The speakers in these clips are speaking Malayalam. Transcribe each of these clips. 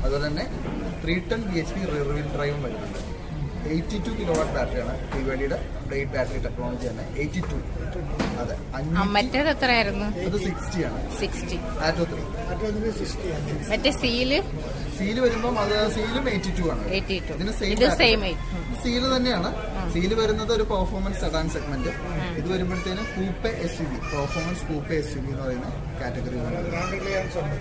അതുപോലെ തന്നെ 310 bhp റിയർ വീൽ ഡ്രൈവും വരുന്നുണ്ട്. 82 കിലോവാട്ട് ബാറ്ററിയാണ് BYD-യുടെ ബ്ലേഡ് ബാറ്ററി ടെക്നോളജി തന്നെ. 82. അതെ. മറ്റേത് എത്രയായിരുന്നു? അത് 60 ആണ്. 60. ആറ്റോ 3. മറ്റേ സീല് വരുമ്പോൾ അത് സീലും 82 ആണ്. 82. ഇതിന് സെയിം സീല് തന്നെയാണ്. സീല് വരുന്നത് ഒരു പെർഫോമൻസ് സെഡാൻ സെഗ്മെന്റ്. ഇത് വരുമ്പോഴത്തേനും coupe SUV, performance coupe SUV എന്ന് പറയുന്ന കാറ്റഗറി.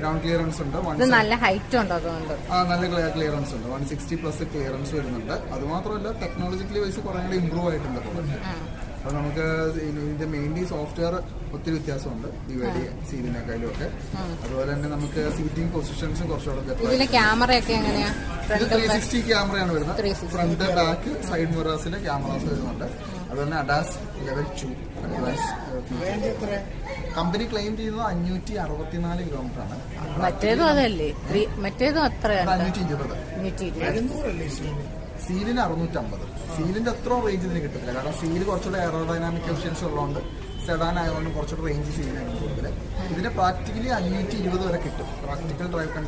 ഗ്രൗണ്ട് ക്ലിയറൻസ് ഉണ്ട്. നല്ല ഹൈറ്റ് ഉണ്ട്, അതുകൊണ്ട് നല്ല ക്ലിയറൻസ് ഉണ്ട്. 160+ ക്ലിയറൻസ് വരുന്നുണ്ട്. അതുമാത്രമല്ല ടെക്നോളജിക്കലി വൈസ് കുറെ കൂടി ഇമ്പ്രൂവ് ആയിട്ടുണ്ട് പ്രൊഡക്റ്റ്. അപ്പൊ നമുക്ക് ഇതിന്റെ മെയിൻലി സോഫ്റ്റ്വെയർ ഒത്തിരി വ്യത്യാസമുണ്ട് BYD സീലിനേക്കാളും ഒക്കെ. അതുപോലെ തന്നെ നമുക്ക് സീറ്റിംഗ് പൊസിഷൻസും കുറച്ചുകൂടെ. ക്യാമറയൊക്കെ എങ്ങനെയാ? 360 ക്യാമറയാണ് വരുന്നത്. ഫ്രണ്ട് ബാക്ക് സൈഡ് മിറേഴ്സിന്റെ ക്യാമറാസ് വരുന്നുണ്ട്. അതുപോലെ തന്നെ ADAS Level 2 advance. Company claim ചെയ്യുന്നത് 564 കിലോമീറ്റർ ആണ്. മറ്റേതും അതല്ലേ? മറ്റേതും അത്രയാണ്. 520. സീലിന് 650. സീലിന്റെ അത്ര റേഞ്ച് ഇതിന് കിട്ടത്തില്ല. കാരണം സീല് കുറച്ചുകൂടെ എയറോഡൈനാമിക് എഫിഷ്യൻസി ഉള്ളതുകൊണ്ട് സെഡാൻ ആയതുകൊണ്ട് കുറച്ചുകൂടെ റേഞ്ച് സീലാണ് കൂടുതൽ. ഇതിന് പ്രാക്ടിക്കലി 520 വരെ കിട്ടും. Practical drive